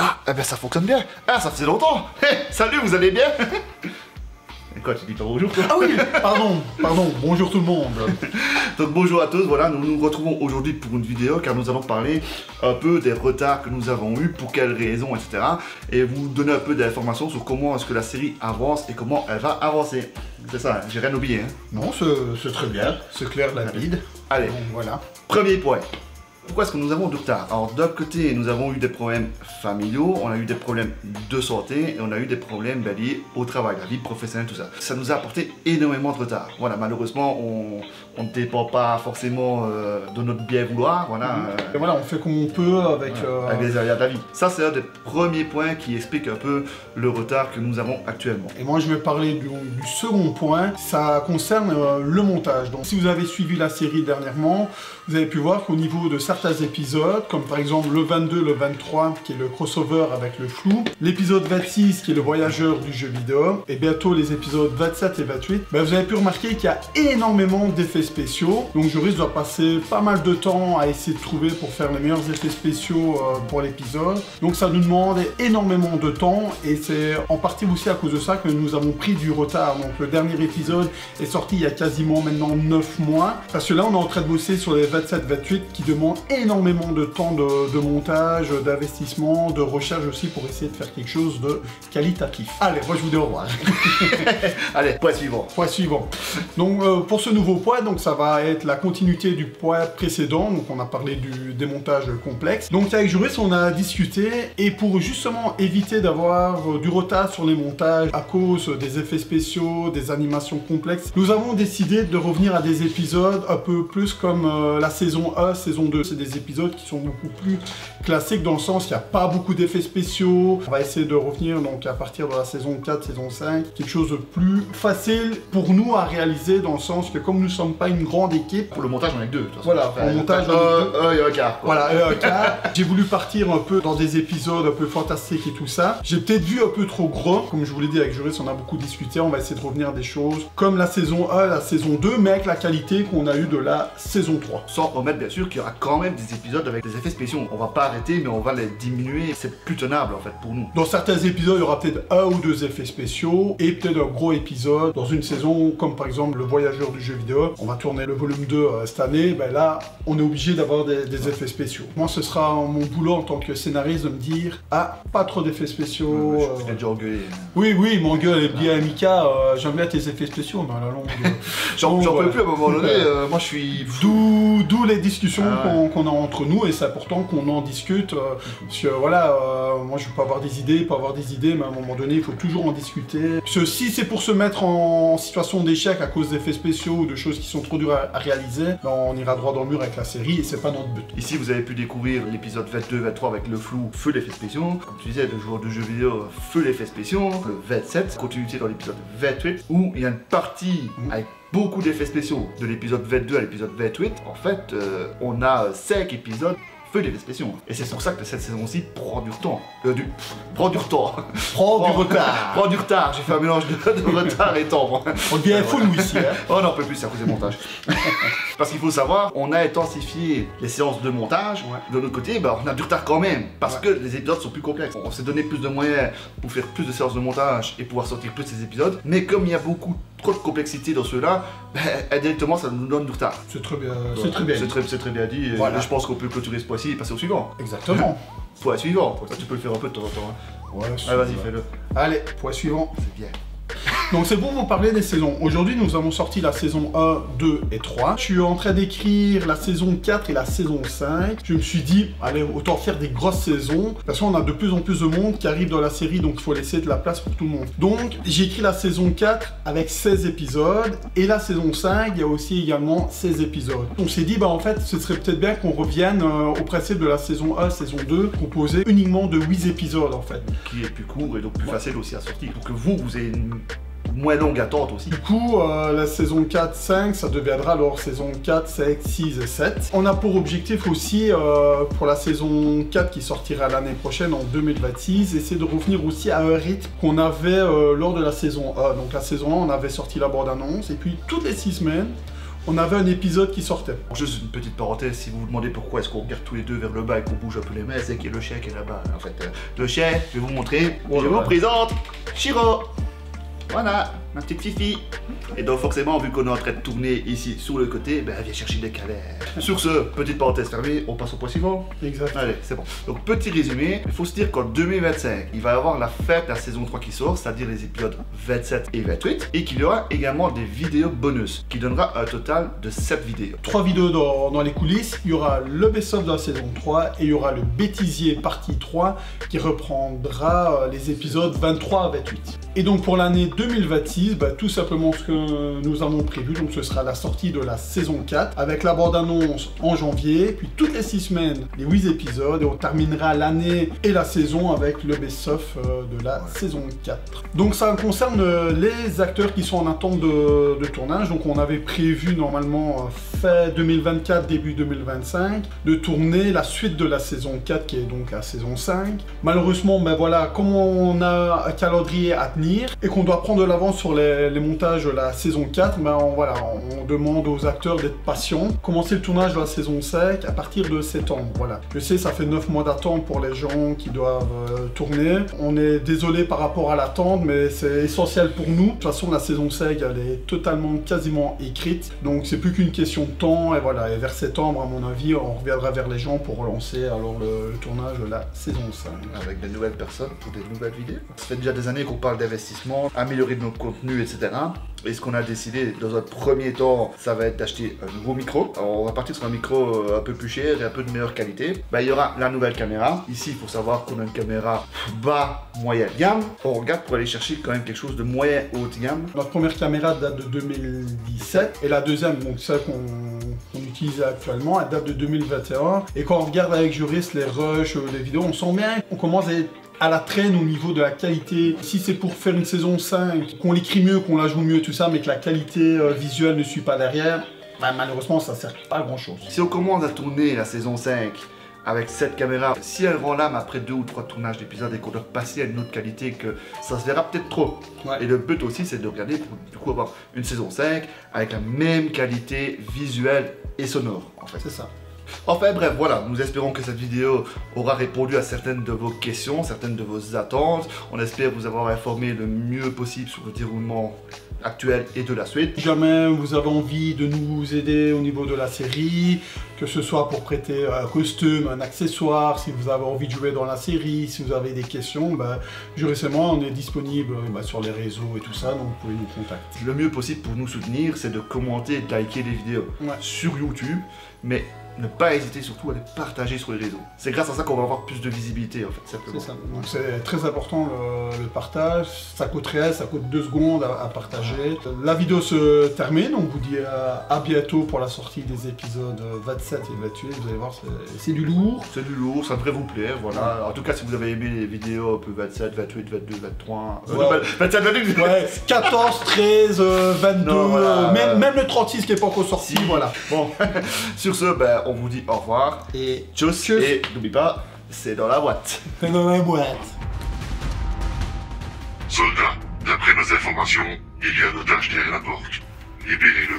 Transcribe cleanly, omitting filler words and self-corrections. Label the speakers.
Speaker 1: Ah, eh ben ça fonctionne bien. Ah, ça faisait longtemps. Hey, salut, vous allez bien? Et quoi, tu dis pas bonjour toi?
Speaker 2: Ah oui, pardon, bonjour tout le monde.
Speaker 1: Donc bonjour à tous, voilà, nous nous retrouvons aujourd'hui pour une vidéo car nous allons parler un peu des retards que nous avons eus, pour quelles raisons, etc. Et vous donner un peu d'informations sur comment est-ce que la série avance et comment elle va avancer. C'est ça, j'ai rien oublié. Hein.
Speaker 2: Non, c'est très bien, c'est clair, limpide.
Speaker 1: Allez,
Speaker 2: Donc, voilà.
Speaker 1: premier point. Pourquoi est-ce que nous avons du retard? Alors d'un côté, nous avons eu des problèmes familiaux, on a eu des problèmes de santé et on a eu des problèmes liés au travail, la vie professionnelle, tout ça. Ça nous a apporté énormément de retard. Voilà, malheureusement, on ne dépend pas forcément de notre bien vouloir. Voilà,
Speaker 2: Et voilà, on fait comme on peut avec...
Speaker 1: avec les aléas de la vie. Ça, c'est un des premiers points qui explique un peu le retard que nous avons actuellement.
Speaker 2: Et moi, je vais parler du second point, ça concerne le montage. Donc, si vous avez suivi la série dernièrement, vous avez pu voir qu'au niveau de certains épisodes, comme par exemple le 22, le 23, qui est le crossover avec le flou, l'épisode 26, qui est le voyageur du jeu vidéo, et bientôt les épisodes 27 et 28, ben, vous avez pu remarquer qu'il y a énormément d'effets spéciaux. Donc, Joris doit passer pas mal de temps à essayer de trouver pour faire les meilleurs effets spéciaux pour l'épisode. Donc, ça nous demande énormément de temps, et c'est en partie aussi à cause de ça que nous avons pris du retard. Donc, le dernier épisode est sorti il y a quasiment maintenant 9 mois, parce que là, on est en train de bosser sur les 27-28 qui demandent énormément de temps de montage, d'investissement, de recherche aussi pour essayer de faire quelque chose de qualitatif. Allez, moi je vous dis au revoir.
Speaker 1: Allez, point suivant.
Speaker 2: Point suivant. Donc pour ce nouveau point, donc ça va être la continuité du point précédent. Donc on a parlé du démontage complexe. Donc avec Joris, on a discuté et pour justement éviter d'avoir du retard sur les montages à cause des effets spéciaux, des animations complexes, nous avons décidé de revenir à des épisodes un peu plus comme la saison 1, saison 2. C'est des épisodes qui sont beaucoup plus classiques dans le sens qu'il n'y a pas beaucoup d'effets spéciaux. On va essayer de revenir donc à partir de la saison 4, saison 5, quelque chose de plus facile pour nous à réaliser dans le sens que comme nous ne sommes pas une grande équipe,
Speaker 1: Pour le montage, on est que deux. De toute façon.
Speaker 2: voilà, pour le montage, on est deux.
Speaker 1: Et un quart. Quoi.
Speaker 2: Voilà, j'ai voulu partir un peu dans des épisodes un peu fantastiques et tout ça. J'ai peut-être vu un peu trop gros, comme je vous l'ai dit avec Joris, on a beaucoup discuté, on va essayer de revenir à des choses comme la saison 1, la saison 2, mais avec la qualité qu'on a eu de la saison 3.
Speaker 1: Sans omettre bien sûr qu'il y aura quand même des épisodes avec des effets spéciaux. On va pas arrêter, mais on va les diminuer. C'est plus tenable en fait pour nous.
Speaker 2: Dans certains épisodes, il y aura peut-être un ou deux effets spéciaux et peut-être un gros épisode dans une saison, comme par exemple le voyageur du jeu vidéo. On va tourner le volume 2 cette année, ben là, on est obligé d'avoir des effets spéciaux. Moi, ce sera mon boulot en tant que scénariste de me dire « Ah, pas trop d'effets spéciaux.
Speaker 1: Je t'ai déjà engueulé.
Speaker 2: Oui, il m'engueule et dit à Mika, j'aime bien tes effets spéciaux, mais à la longue...
Speaker 1: J'en
Speaker 2: voilà.
Speaker 1: peux plus à un moment donné, moi je suis...
Speaker 2: D'où les discussions qu'on a entre nous, et c'est important qu'on en discute, parce que voilà, moi je veux pas avoir des idées, mais à un moment donné, il faut toujours en discuter. Parce que si c'est pour se mettre en situation d'échec à cause d'effets spéciaux ou de choses qui sont trop dures à réaliser, ben on ira droit dans le mur avec la série, et c'est pas notre but.
Speaker 1: Ici, vous avez pu découvrir l'épisode 22, 23 avec le flou, feu l'effet spéciaux. Comme tu disais, le joueur de jeu vidéo, feu l'effet spéciaux. Le 27, continuité dans l'épisode 28, où il y a une partie avec beaucoup d'effets spéciaux de l'épisode 22 à l'épisode 28. En fait, on a 5 épisodes feu l'effet spéciaux. Et c'est pour ça que cette saison-ci prend du temps. Prend du retard. Prend du retard. J'ai fait un mélange de retard et temps.
Speaker 2: On devient fou nous ici, hein.
Speaker 1: Oh non, on peut plus, c'est à cause du montage. Parce qu'il faut savoir, on a intensifié les séances de montage. De l'autre côté, bah, on a du retard quand même. Parce que les épisodes sont plus complexes. On s'est donné plus de moyens pour faire plus de séances de montage et pouvoir sortir plus de ces épisodes. Mais comme il y a trop de complexité dans ceux-là, bah, indirectement ça nous donne du retard.
Speaker 2: C'est très bien. C'est très bien.
Speaker 1: C'est très bien dit.
Speaker 2: Voilà.
Speaker 1: Et je pense qu'on peut clôturer ce point-ci et passer au suivant.
Speaker 2: Exactement.
Speaker 1: Point suivant. Tu peux le faire un peu de temps en temps.
Speaker 2: Ouais,
Speaker 1: Allez, vas-y, fais-le.
Speaker 2: Allez, point suivant.
Speaker 1: C'est bien.
Speaker 2: Donc c'est pour vous parler des saisons. Aujourd'hui, nous avons sorti la saison 1, 2 et 3. Je suis en train d'écrire la saison 4 et la saison 5. Je me suis dit, allez, autant faire des grosses saisons. Parce qu'on a de plus en plus de monde qui arrive dans la série, donc il faut laisser de la place pour tout le monde. Donc, j'ai écrit la saison 4 avec 16 épisodes. Et la saison 5, il y a aussi également 16 épisodes. On s'est dit, bah en fait, ce serait peut-être bien qu'on revienne au principe de la saison 1, saison 2, composé uniquement de 8 épisodes en fait.
Speaker 1: Qui est plus court et donc plus facile aussi à sortir. Pour que vous ayez une moins longue attente aussi.
Speaker 2: Du coup, la saison 4, 5, ça deviendra alors saison 4, 5, 6 et 7. On a pour objectif aussi, pour la saison 4 qui sortira l'année prochaine en 2026, essayer de revenir aussi à un rythme qu'on avait lors de la saison 1. Donc la saison 1, on avait sorti la bande-annonce et puis toutes les 6 semaines, on avait un épisode qui sortait.
Speaker 1: Juste une petite parenthèse, si vous vous demandez pourquoi est-ce qu'on regarde tous les deux vers le bas et qu'on bouge un peu les mains, c'est que le chien qui est là-bas. En fait, le chien, je vais vous montrer, je vous présente Shiro. Voilà, ma petite fifi. Et donc forcément, vu qu'on est en train de tourner ici sur le côté, ben elle vient chercher des câlins. Sur ce, petite parenthèse fermée, on passe au point suivant.
Speaker 2: Exact.
Speaker 1: Allez, c'est bon. Donc petit résumé, il faut se dire qu'en 2025, il va y avoir la fête de la saison 3 qui sort, c'est-à-dire les épisodes 27 et 28, et qu'il y aura également des vidéos bonus, qui donnera un total de 7 vidéos.
Speaker 2: 3 vidéos dans les coulisses, il y aura le best-of de la saison 3 et il y aura le bêtisier partie 3 qui reprendra les épisodes 23 à 28. Et donc pour l'année 2026, tout simplement ce que nous avons prévu, donc ce sera la sortie de la saison 4 avec la bande-annonce en janvier, puis toutes les 6 semaines, les 8 épisodes, et on terminera l'année et la saison avec le best-of de la saison 4. Donc ça concerne les acteurs qui sont en attente de tournage, donc on avait prévu normalement fin 2024, début 2025, de tourner la suite de la saison 4 qui est donc la saison 5. Malheureusement, voilà, comme on a un calendrier à tenir et qu'on doit prendre de l'avance sur les montages de la saison 4, on demande aux acteurs d'être patients. Commencer le tournage de la saison 5 à partir de septembre, voilà. Je sais, ça fait 9 mois d'attente pour les gens qui doivent tourner. On est désolé par rapport à l'attente, mais c'est essentiel pour nous. De toute façon, la saison 5, elle est totalement, quasiment écrite. Donc, c'est plus qu'une question de temps. Et voilà, et vers septembre, à mon avis, on reviendra vers les gens pour relancer alors le tournage de la saison 5.
Speaker 1: Avec des nouvelles personnes pour des nouvelles vidéos. Ça fait déjà des années qu'on parle d'investissement, améliorer notre contenu, etc. Et ce qu'on a décidé dans un premier temps, ça va être d'acheter un nouveau micro. Alors on va partir sur un micro un peu plus cher et un peu de meilleure qualité. Il y aura la nouvelle caméra. Ici, il faut savoir qu'on a une caméra bas, moyenne gamme. On regarde pour aller chercher quand même quelque chose de moyen haute gamme.
Speaker 2: Notre première caméra date de 2017 et la deuxième, donc celle qu'on utilise actuellement, elle date de 2021. Et quand on regarde avec Juris les rushs, les vidéos, on sent bien qu'on commence à être à la traîne au niveau de la qualité. Si c'est pour faire une saison 5, qu'on l'écrit mieux, qu'on la joue mieux, tout ça, mais que la qualité visuelle ne suit pas derrière, malheureusement ça sert pas à grand chose.
Speaker 1: Si on commence à tourner la saison 5 avec cette caméra, si elle rend l'âme après 2 ou 3 tournages d'épisodes et qu'on doit passer à une autre qualité, que ça se verra peut-être trop. Ouais. Et le but aussi c'est de regarder pour du coup avoir une saison 5 avec la même qualité visuelle et sonore en fait.
Speaker 2: C'est ça.
Speaker 1: Enfin bref, voilà, nous espérons que cette vidéo aura répondu à certaines de vos questions, certaines de vos attentes. On espère vous avoir informé le mieux possible sur le déroulement actuel et de la suite.
Speaker 2: Si jamais vous avez envie de nous aider au niveau de la série, que ce soit pour prêter un costume, un accessoire, si vous avez envie de jouer dans la série, si vous avez des questions, Juris et moi, on est disponible sur les réseaux et tout ça, donc vous pouvez nous contacter.
Speaker 1: Le mieux possible pour nous soutenir, c'est de commenter et de liker les vidéos sur YouTube, mais ne pas hésiter surtout à les partager sur les réseaux. C'est grâce à ça qu'on va avoir plus de visibilité en fait, simplement.
Speaker 2: C'est ça, donc c'est très important le partage, ça coûte rien, ça coûte 2 secondes à partager. La vidéo se termine, on vous dit à bientôt pour la sortie des épisodes 27 et 28, vous allez voir, c'est du lourd.
Speaker 1: C'est du lourd, ça devrait vous plaire, voilà. En tout cas, si vous avez aimé les vidéos un peu 27, 28, 22, 23... 27, 28...
Speaker 2: Ouais, 14, 13, 22, non, voilà, même le 36 qui n'est pas encore sorti, voilà.
Speaker 1: Bon, sur ce, on vous dit au revoir et tchuss. Et n'oublie pas, c'est dans la boîte.
Speaker 2: C'est dans la boîte.
Speaker 3: Soldat, d'après nos informations, il y a un otage derrière la porte. Libérez-le.